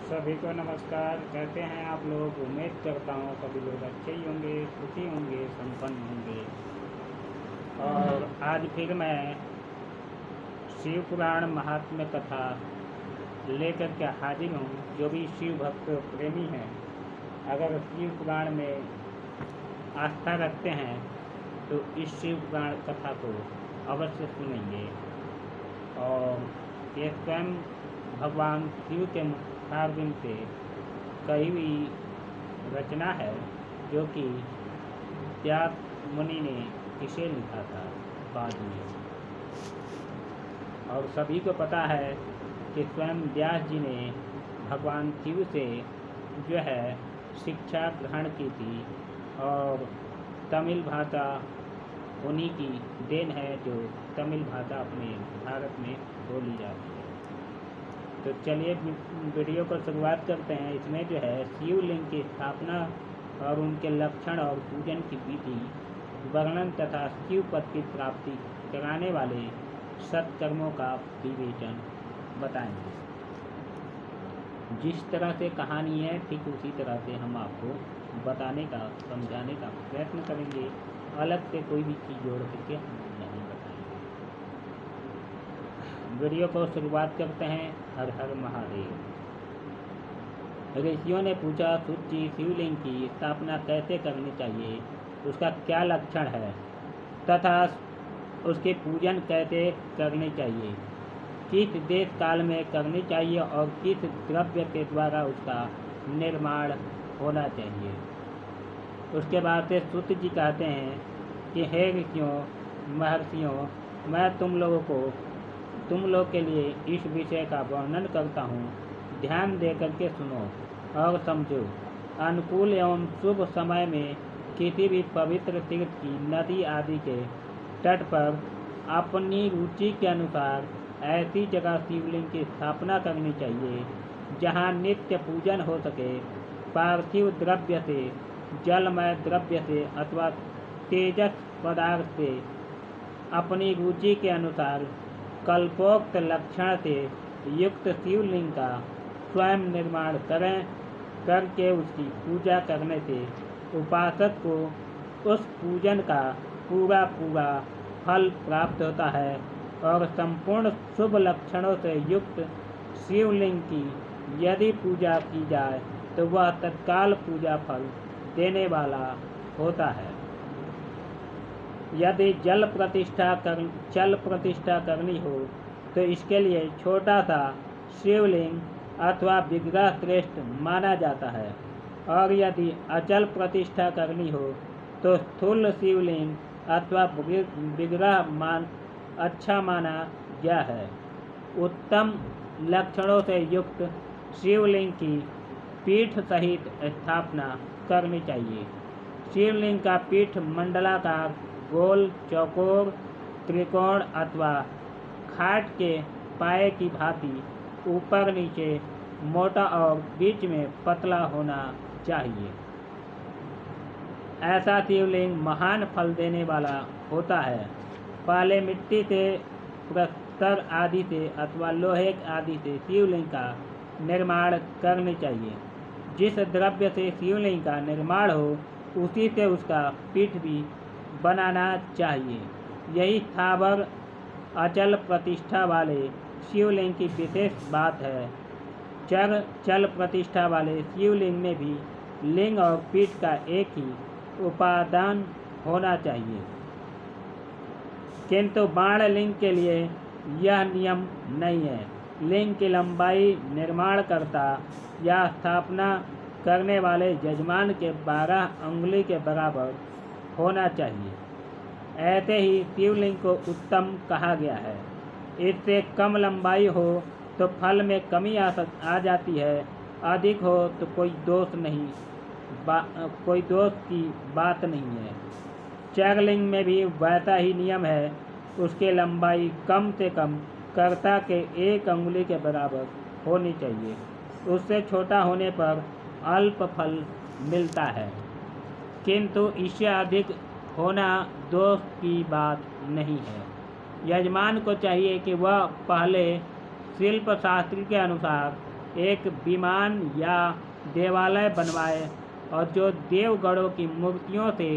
सभी को नमस्कार। कैसे हैं आप लोग? उम्मीद करता हूँ सभी लोग अच्छे ही होंगे, सुखी होंगे, संपन्न होंगे। और आज फिर मैं शिव पुराण महात्म्य कथा लेकर के हाजिर हूँ। जो भी शिव भक्त प्रेमी हैं, अगर शिव पुराण में आस्था रखते हैं तो इस शिव पुराण कथा को अवश्य सुनेंगे। और ये स्वयं भगवान शिव के मुखारबिंद से कही हुई रचना है, जो कि व्यास मुनि ने इसे लिखा था बाद में। और सभी को पता है कि स्वयं व्यास जी ने भगवान शिव से जो है शिक्षा ग्रहण की थी, और तमिल भाषा उन्हीं की देन है जो तमिल भाषा अपने भारत में बोली जाती है। तो चलिए वीडियो को शुरुआत करते हैं। इसमें जो है शिवलिंग की स्थापना और उनके लक्षण और पूजन की विधि वर्णन तथा शिव पद की प्राप्ति कराने वाले सत्कर्मों का विवेचन बताएंगे। जिस तरह से कहानी है ठीक उसी तरह से हम आपको बताने का, समझाने का प्रयत्न करेंगे। अलग से कोई भी चीज़ जोड़ करके हम नहीं बताएंगे। वीडियो को शुरुआत करते हैं। हर हर महादेव। ऋषियों ने पूछा, सूची शिवलिंग की स्थापना कैसे करनी चाहिए, उसका क्या लक्षण है तथा उसके पूजन कैसे करनी चाहिए, किस देश काल में करनी चाहिए और किस द्रव्य के द्वारा उसका निर्माण होना चाहिए। उसके बाद से सूत जी कहते हैं कि हे ऋषियों, महर्षियों, मैं तुम लोग के लिए इस विषय का वर्णन करता हूँ। ध्यान दे करके सुनो और समझो। अनुकूल एवं शुभ समय में किसी भी पवित्र तीर्थ की, नदी आदि के तट पर अपनी रुचि के अनुसार ऐसी जगह शिवलिंग की स्थापना करनी चाहिए जहाँ नित्य पूजन हो सके। पार्थिव द्रव्य से, जलमय द्रव्य से अथवा तेजस पदार्थ से अपनी रुचि के अनुसार कल्पोक्त लक्षण से युक्त शिवलिंग का स्वयं निर्माण करें। करके उसकी पूजा करने से उपासक को उस पूजन का पूरा फल प्राप्त होता है और संपूर्ण शुभ लक्षणों से युक्त शिवलिंग की यदि पूजा की जाए तो वह तत्काल पूजा फल देने वाला होता है। यदि चल प्रतिष्ठा करनी हो तो इसके लिए छोटा सा शिवलिंग अथवा विग्रह श्रेष्ठ माना जाता है, और यदि अचल प्रतिष्ठा करनी हो तो स्थूल शिवलिंग अथवा विग्रह अच्छा माना गया है। उत्तम लक्षणों से युक्त शिवलिंग की पीठ सहित स्थापना करनी चाहिए। शिवलिंग का पीठ मंडलाकार, गोल, चौकोर, त्रिकोण अथवा खाट के पाए की भांति ऊपर नीचे मोटा और बीच में पतला होना चाहिए। ऐसा शिवलिंग महान फल देने वाला होता है। पहले मिट्टी से, प्रस्तर आदि से अथवा लोहे आदि से शिवलिंग का निर्माण करनी चाहिए। जिस द्रव्य से शिवलिंग का निर्माण हो उसी से उसका पीठ भी बनाना चाहिए। यही स्थावर अचल प्रतिष्ठा वाले शिवलिंग की विशेष बात है। चल प्रतिष्ठा वाले शिवलिंग में भी लिंग और पीठ का एक ही उपादान होना चाहिए, किंतु बाण लिंग के लिए यह नियम नहीं है। लिंग की लंबाई निर्माणकर्ता या स्थापना करने वाले यजमान के 12 अंगुली के बराबर होना चाहिए। ऐसे ही शिवलिंग को उत्तम कहा गया है। इससे कम लंबाई हो तो फल में कमी आ जाती है, अधिक हो तो कोई दोष की बात नहीं है। चरलिंग में भी वैसा ही नियम है। उसकी लंबाई कम से कम कर्ता के 1 अंगुली के बराबर होनी चाहिए। उससे छोटा होने पर अल्प फल मिलता है, किंतु इससे अधिक होना दोष की बात नहीं है। यजमान को चाहिए कि वह पहले शिल्प शास्त्र के अनुसार एक विमान या देवालय बनवाए और जो देवगणों की मूर्तियों से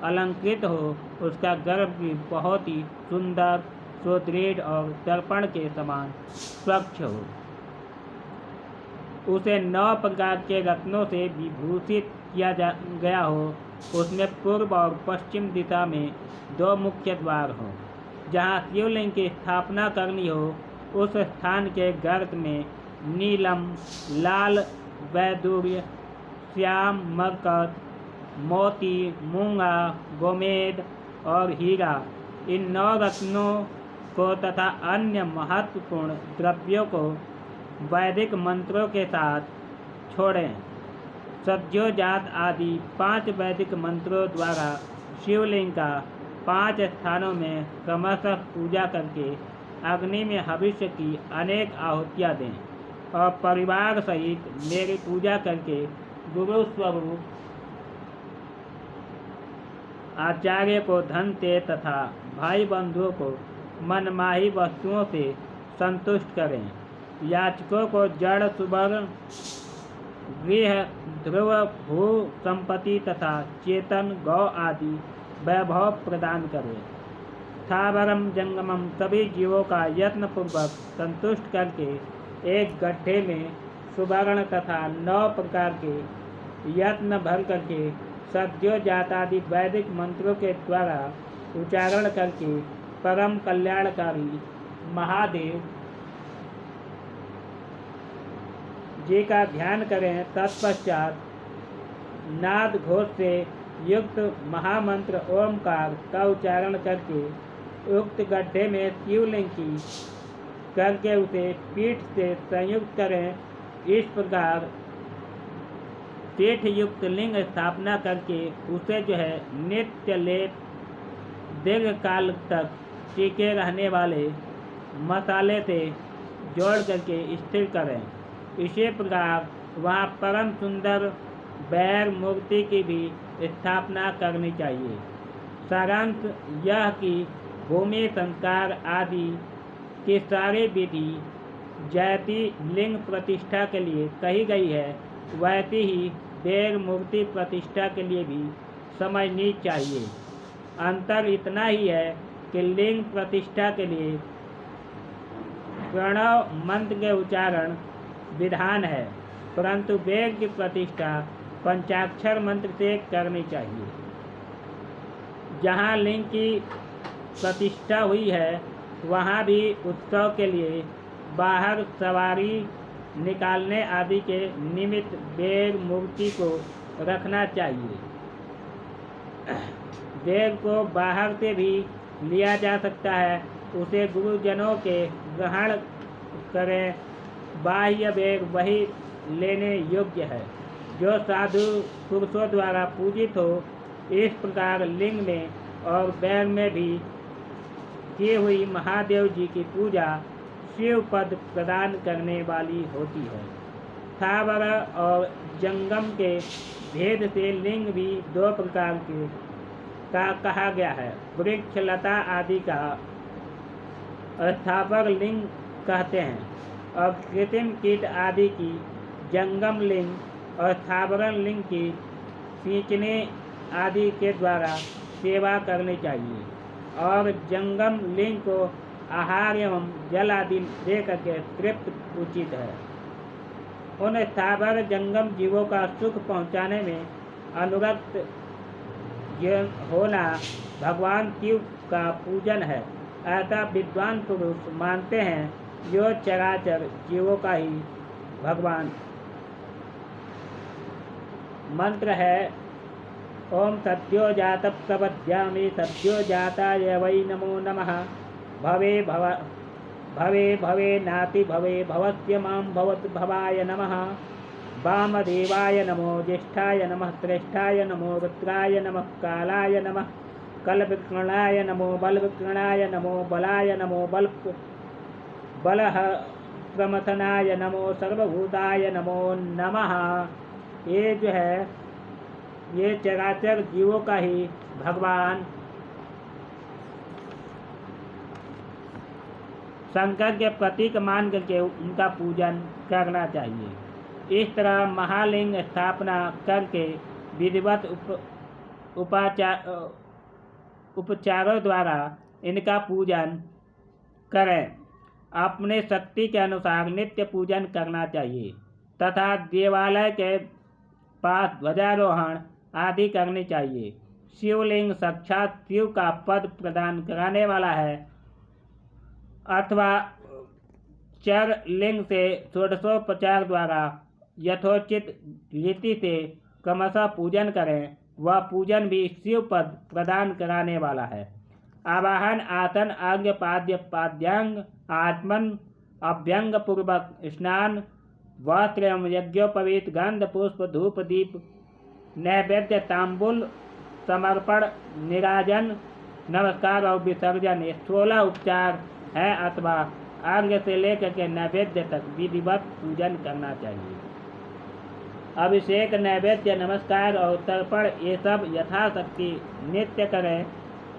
अलंकृत हो, उसका गर्भ भी बहुत ही सुंदर, सुदृढ़ और दर्पण के समान स्वच्छ हो। उसे 9 प्रकार के रत्नों से विभूषित किया गया हो। उसमें पूर्व और पश्चिम दिशा में 2 मुख्य द्वार हों। जहाँ शिवलिंग की स्थापना करनी हो, उस स्थान के गर्त में नीलम, लाल वैदूर्य, श्याम मरकत, मोती, मूंगा, गोमेद और हीरा, इन 9 रत्नों को तथा अन्य महत्वपूर्ण द्रव्यों को वैदिक मंत्रों के साथ छोड़ें। सद्योजात आदि 5 वैदिक मंत्रों द्वारा शिवलिंग का 5 स्थानों में क्रमशः पूजा करके अग्नि में भविष्य की अनेक आहुतियाँ दें और परिवार सहित मेरी पूजा करके गुरु स्वरूप आचार्य को धन से तथा भाई बंधुओं को मनमाही वस्तुओं से संतुष्ट करें। याचकों को जड़ सुवर्ण, गृह, ध्रुव, भू संपत्ति तथा चेतन गौ आदि वैभव प्रदान करें। स्थावरम जंगमम सभी जीवों का यत्नपूर्वक संतुष्ट करके एक गड्ढे में सुवर्ण तथा 9 प्रकार के यत्न भर करके सद्योजातादि वैदिक मंत्रों के द्वारा उच्चारण करके परम कल्याणकारी महादेव जी का ध्यान करें। तत्पश्चात नाद घोष से युक्त महामंत्र ओमकार का उच्चारण करके उक्त गड्ढे में शिवलिंग की करके उसे पीठ से संयुक्त करें। इस प्रकार पीठ युक्त लिंग स्थापना करके उसे नित्य लेप दीर्घ काल तक टिके रहने वाले मसाले से जोड़ करके स्थिर करें। इसी प्रकार वहाँ परम सुंदर बैर मूर्ति की भी स्थापना करनी चाहिए। सारांश यह कि भूमि संस्कार आदि की सारी विधि जैसी लिंग प्रतिष्ठा के लिए कही गई है, वैसी ही बैर मूर्ति प्रतिष्ठा के लिए भी समझनी चाहिए। अंतर इतना ही है कि लिंग प्रतिष्ठा के लिए प्रणव मंत्र के उच्चारण विधान है, परंतु वेद की प्रतिष्ठा पंचाक्षर मंत्र से करनी चाहिए। जहाँ लिंग की प्रतिष्ठा हुई है, वहाँ भी उत्सव के लिए बाहर सवारी निकालने आदि के निमित्त वेद मूर्ति को रखना चाहिए। वेद को बाहर से भी लिया जा सकता है, उसे गुरुजनों के ग्रहण करें। बाह्य वेद वही लेने योग्य है जो साधु पुरुषों द्वारा पूजित हो। इस प्रकार लिंग में और वेद में भी की हुई महादेव जी की पूजा शिव पद प्रदान करने वाली होती है। स्थावर और जंगम के भेद से लिंग भी 2 प्रकार का कहा गया है। वृक्ष लता आदि का स्थावर लिंग कहते हैं और कृत्रिम कीट आदि की जंगम लिंग और स्थावर लिंग की सींचने आदि के द्वारा सेवा करनी चाहिए और जंगम लिंग को आहार एवं जल आदि दे करके तृप्त उचित है। उन स्थावर जंगम जीवों का सुख पहुँचाने में अनुरक्त होना भगवान शिव का पूजन है। ऐसा विद्वान पुरुष मानते हैं जो चराचर जीवों का ही भगवान। मंत्र है ओम सद्यो जात प्रपद्यामि सद्यो जाताय वै नमो नमः। भवे भवे नाति भवे भवत्य मां भवतु भवाय नमः। वामदेवाय नमो ज्येष्ठाय नमः श्रेष्ठाय नमो रुद्राय नमः कालाय नमः। कलविक्रणाय नमो बलविक्रणाय नमो बलाय नमो बलः प्रमथनाय नमो सर्वभूताय नमो नमः। ये चराचर जीवों का ही भगवान शंकर के प्रतीक मान करके उनका पूजन करना चाहिए। इस तरह महालिंग स्थापना करके विधिवत उपचारों द्वारा इनका पूजन करें। अपने शक्ति के अनुसार नित्य पूजन करना चाहिए तथा देवालय के पास ध्वजारोहण आदि करनी चाहिए। शिवलिंग साक्षात शिव का पद प्रदान कराने वाला है अथवा चर लिंग से षोडशोपचार द्वारा यथोचित रीति से क्रमशः पूजन करें, वह पूजन भी शिव पद प्रदान कराने वाला है। आवाहन, आसन, अर्घ्य, पाद्य, पाद्यांग, आत्मन, अभ्यंग पूर्वक स्नान, वस्त्र एवं यज्ञोपवीत, गंध, पुष्प, धूप, दीप, नैवेद्य, तांबुल, समर्पण, निराजन, नमस्कार और विसर्जन, ये 16 उपचार है अथवा अर्घ्य से लेकर के नैवेद्य तक विधिवत पूजन करना चाहिए। अभिषेक, नैवेद्य, नमस्कार और तर्पण ये सब यथाशक्ति नित्य करें।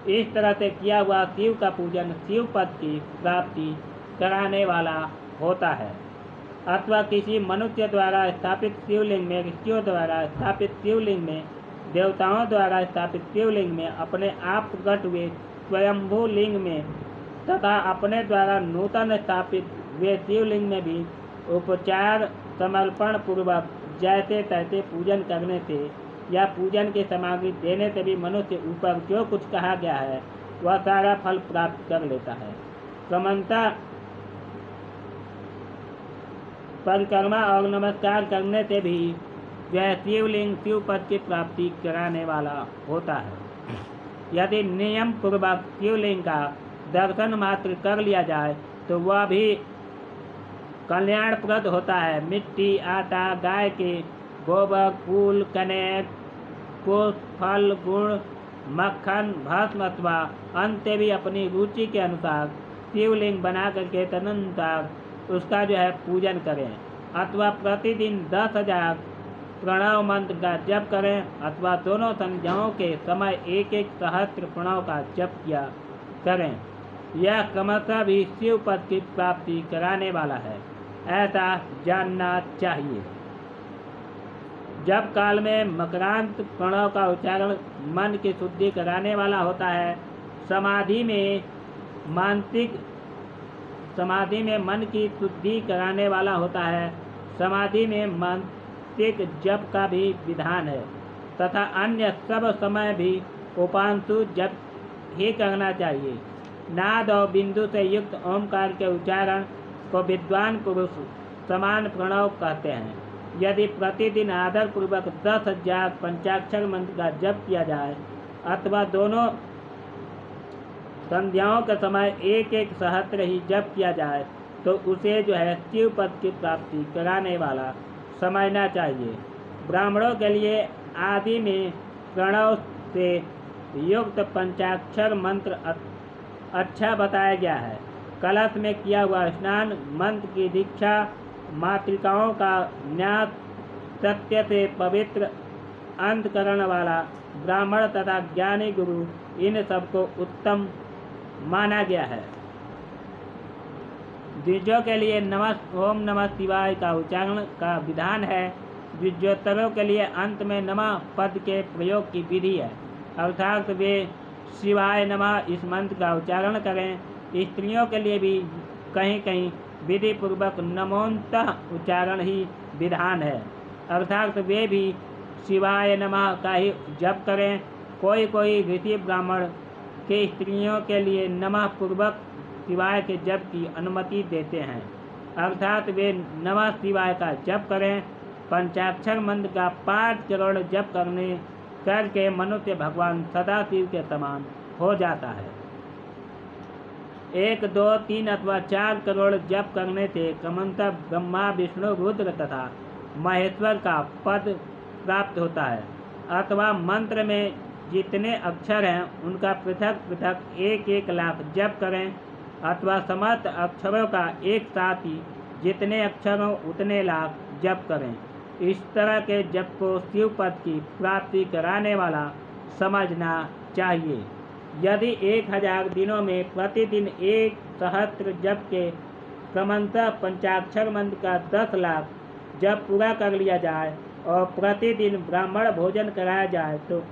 इस तरह से किया हुआ शिव का पूजन शिव पद की प्राप्ति कराने वाला होता है। अथवा किसी मनुष्य द्वारा स्थापित शिवलिंग में, ऋषियों द्वारा स्थापित शिवलिंग में, देवताओं द्वारा स्थापित शिवलिंग में, अपने आप प्रकट हुए स्वयंभू लिंग में तथा अपने द्वारा नूतन स्थापित हुए शिवलिंग में भी उपचार समर्पण पूर्वक जैसे तैसे पूजन करने से या पूजन की सामग्री देने से भी मनुष्य ऊपर जो कुछ कहा गया है वह सारा फल प्राप्त कर लेता है। क्रमशः परिक्रमा और नमस्कार करने से भी यह शिवलिंग शिव पद की प्राप्ति कराने वाला होता है। यदि नियम पूर्वक शिवलिंग का दर्शन मात्र कर लिया जाए तो वह भी कल्याणप्रद होता है। मिट्टी, आटा, गाय के गोबर, फूल, कनेर, पुष्प, फल, गुड़, मक्खन, भस्म अथवा अन्य भी अपनी रुचि के अनुसार शिवलिंग बना करके तदनुसार उसका पूजन करें अथवा प्रतिदिन 10,000 प्रणव मंत्र का जप करें अथवा दोनों संध्याओं के समय 1-1 सहस्त्र प्रणव का जप किया करें। यह क्रमशः भी शिव पद की प्राप्ति कराने वाला है, ऐसा जानना चाहिए। जप काल में मकरांत प्रणव का उच्चारण मन की शुद्धि कराने वाला होता है। समाधि में मन की शुद्धि कराने वाला होता है। समाधि में मानसिक जप का भी विधान है तथा अन्य सब समय भी उपांशु जप ही करना चाहिए। नाद और बिंदु से युक्त ओमकार के उच्चारण को विद्वान पुरुष समान प्रणव कहते हैं। यदि प्रतिदिन आदर पूर्वक 10,000 पंचाक्षर मंत्र का जप किया जाए अथवा दोनों संध्याओं के समय 1-1 सहस्त्र ही जप किया जाए तो उसे शिव पद की प्राप्ति कराने वाला समझना चाहिए। ब्राह्मणों के लिए आदि में प्रणव से युक्त पंचाक्षर मंत्र अच्छा बताया गया है। कलश में किया हुआ स्नान, मंत्र की दीक्षा, मातृकाओं का न्यास, सत्य से पवित्र अंतकरण वाला ब्राह्मण तथा ज्ञानी गुरु, इन सबको उत्तम माना गया है। द्विजों के लिए ओम नमः शिवाय का उच्चारण का विधान है। द्विजोत्तरों के लिए अंत में नमः पद के प्रयोग की विधि है, अर्थात वे शिवाय नमः इस मंत्र का उच्चारण करें। स्त्रियों के लिए भी कहीं कहीं विधि पूर्वक नमोन्तः उच्चारण ही विधान है, अर्थात वे भी शिवाय नमः का ही जप करें। कोई ऋषि ब्राह्मण के स्त्रियों के लिए नमः पूर्वक शिवाय के जप की अनुमति देते हैं, अर्थात वे नमः शिवाय का जप करें। पंचाक्षर मंत्र का 5 करोड़ जप करके मनुष्य भगवान सदाशिव के समान हो जाता है। 1, 2, 3 अथवा 4 करोड़ जप करने से क्रमशः ब्रह्मा, विष्णु, रुद्र तथा महेश्वर का पद प्राप्त होता है। अथवा मंत्र में जितने अक्षर हैं उनका पृथक पृथक 1-1 लाख जप करें अथवा समस्त अक्षरों का एक साथ ही जितने अक्षर हों उतने लाख जप करें। इस तरह के जप को शिव पद की प्राप्ति कराने वाला समझना चाहिए। यदि 1000 दिनों में प्रतिदिन 1 सहस्त्र जप के क्रमशः पंचाक्षर मंत्र का 10 लाख जप पूरा कर लिया जाए और प्रतिदिन ब्राह्मण भोजन कराया जाए तो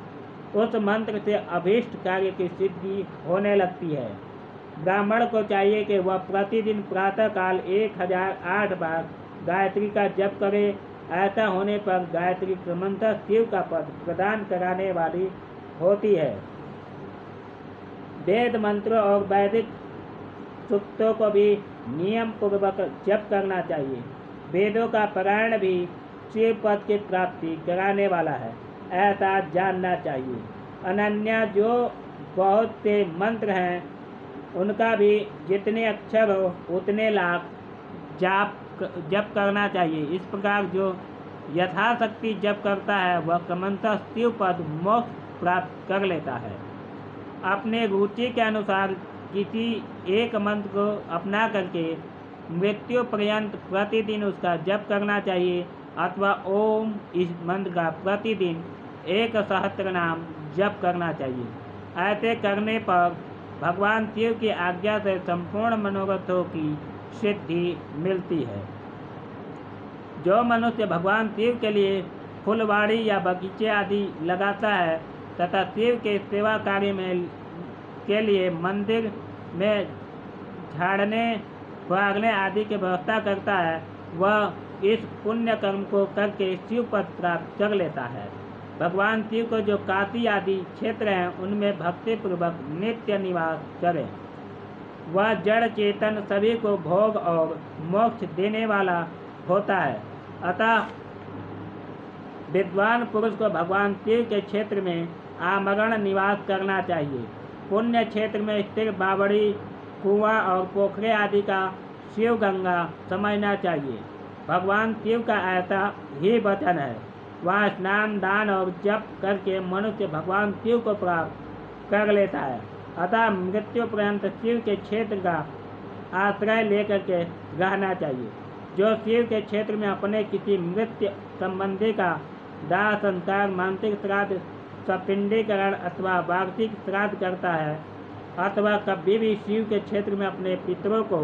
उस मंत्र से अभीष्ट कार्य की सिद्धि होने लगती है। ब्राह्मण को चाहिए कि वह प्रतिदिन प्रातःकाल 1008 बार गायत्री का जप करे। ऐसा होने पर गायत्री क्रमशः शिव का पद प्रदान कराने वाली होती है। वेद मंत्रों और वैदिक सूक्तों को भी नियम पूर्वक जप करना चाहिए। वेदों का पारायण भी शिव पद की प्राप्ति कराने वाला है, ऐसा जानना चाहिए। अनन्या जो बहुत से मंत्र हैं उनका भी जितने अक्षर हो उतने लाख जप करना चाहिए। इस प्रकार जो यथाशक्ति जप करता है वह क्रमशः शिव पद मोक्ष प्राप्त कर लेता है। अपने रुचि के अनुसार किसी एक मंत्र को अपना करके मृत्यु पर्यंत प्रतिदिन उसका जप करना चाहिए अथवा ओम इस मंत्र का प्रतिदिन 1 सहस्त्र नाम जप करना चाहिए। ऐसे करने पर भगवान शिव की आज्ञा से संपूर्ण मनोरथों की सिद्धि मिलती है। जो मनुष्य भगवान शिव के लिए फुलवाड़ी या बगीचे आदि लगाता है तथा शिव के सेवा कार्य में के लिए मंदिर में झाड़ने फुहारने आदि की व्यवस्था करता है, वह इस पुण्य कर्म को करके शिव पद प्राप्त कर लेता है। भगवान शिव को जो काशी आदि क्षेत्र हैं उनमें भक्ति पूर्वक नित्य निवास करें। वह जड़ चेतन सभी को भोग और मोक्ष देने वाला होता है। अतः विद्वान पुरुष को भगवान शिव के क्षेत्र में आमरण निवास करना चाहिए। पुण्य क्षेत्र में स्थिर बावड़ी, कुआं और पोखरे आदि का शिव गंगा समझना चाहिए। भगवान शिव का ऐसा ही वचन है। वहाँ स्नान दान और जप करके मनुष्य भगवान शिव को प्राप्त कर लेता है। अतः मृत्यु पर्यंत शिव के क्षेत्र का आश्रय लेकर के रहना चाहिए। जो शिव के क्षेत्र में अपने किसी मृत्यु संबंधी का दाह संस्कार, मानसिक श्राद्ध, सपिंडीकरण अथवा वार्षिक श्राद्ध करता है अथवा कभी भी शिव के क्षेत्र में अपने पितरों को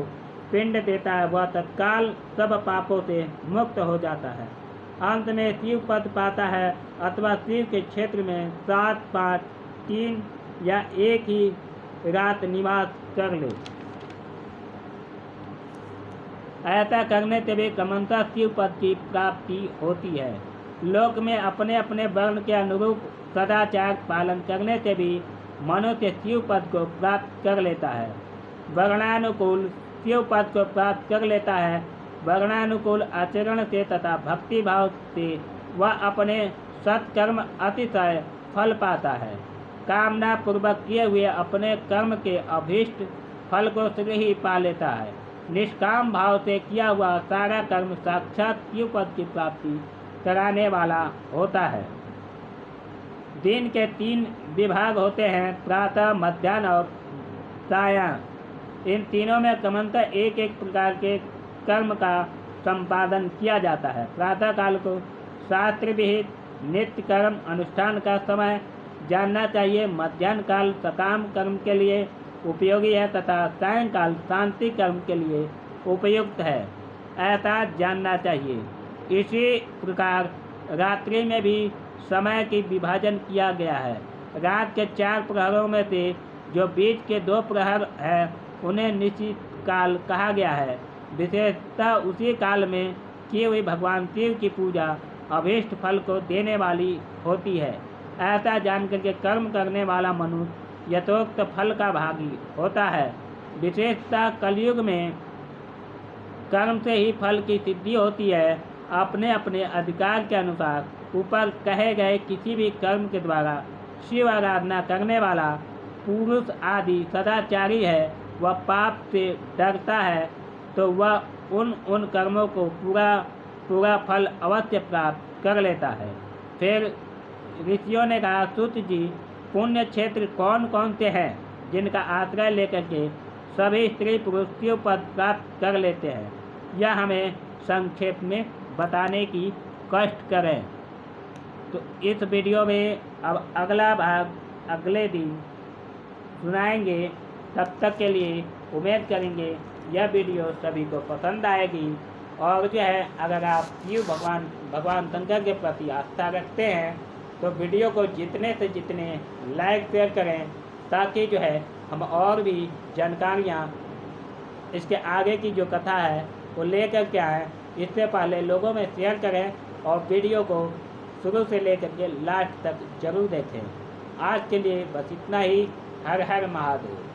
पिंड देता है, वह तत्काल सब पापों से मुक्त हो जाता है। अंत में शिव पद पाता है अथवा शिव के क्षेत्र में 7, 5, 3 या 1 ही रात निवास कर ले। ऐसा करने से भी क्रमशः शिव पद की प्राप्ति होती है। लोक में अपने अपने वर्ण के अनुरूप सदाचार पालन करने से भी मनुष्य शिव पद को प्राप्त कर लेता है। वर्णानुकूल शिव पद को प्राप्त कर लेता है। वर्णानुकूल आचरण से तथा भक्ति भाव से वह अपने सत्कर्म अतिशय फल पाता है। कामना पूर्वक किए हुए अपने कर्म के अभीष्ट फल को शीघ्र ही पा लेता है। निष्काम भाव से किया हुआ सारा कर्म साक्षात शिव पद की प्राप्ति कराने वाला होता है। दिन के 3 विभाग होते हैं, प्रातः, मध्याह्न और सायं। इन तीनों में क्रमशः एक एक प्रकार के कर्म का संपादन किया जाता है। प्रातः काल को शास्त्र विहित नित्य कर्म अनुष्ठान का समय जानना चाहिए। मध्याह्न काल सकाम कर्म के लिए उपयोगी है तथा सायंकाल शांति कर्म के लिए उपयुक्त है, ऐसा जानना चाहिए। इसी प्रकार रात्रि में भी समय की विभाजन किया गया है। रात के 4 प्रहरों में से जो बीच के 2 प्रहर है उन्हें निश्चित काल कहा गया है। विशेषतः उसी काल में की हुई भगवान शिव की पूजा अभीष्ट फल को देने वाली होती है। ऐसा जानकर के कर्म करने वाला मनुष्य यथोक्त फल का भागी होता है। विशेषतः कलयुग में कर्म से ही फल की सिद्धि होती है। अपने अपने अधिकार के अनुसार ऊपर कहे गए किसी भी कर्म के द्वारा शिव आराधना करने वाला पुरुष आदि सदाचारी है, वह पाप से डरता है तो वह उन कर्मों को पूरा फल अवश्य प्राप्त कर लेता है। फिर ऋषियों ने कहा, सूत जी, पुण्य क्षेत्र कौन कौन से हैं जिनका आश्रय लेकर के सभी स्त्री पुरुष शिव पद प्राप्त कर लेते हैं? यह हमें संक्षेप में बताने की कष्ट करें। तो इस वीडियो में अब अगला भाग अगले दिन सुनाएंगे। तब तक के लिए उम्मीद करेंगे यह वीडियो सभी को पसंद आएगी। और जो है अगर आप शिव भगवान शंकर के प्रति आस्था रखते हैं तो वीडियो को जितने से जितने लाइक शेयर करें, ताकि जो है हम और भी जानकारियाँ इसके आगे की जो कथा है वो लेकर के आएँ। इससे पहले लोगों में शेयर करें और वीडियो को शुरू से लेकर के लास्ट तक जरूर देखें। आज के लिए बस इतना ही। हर हर महादेव।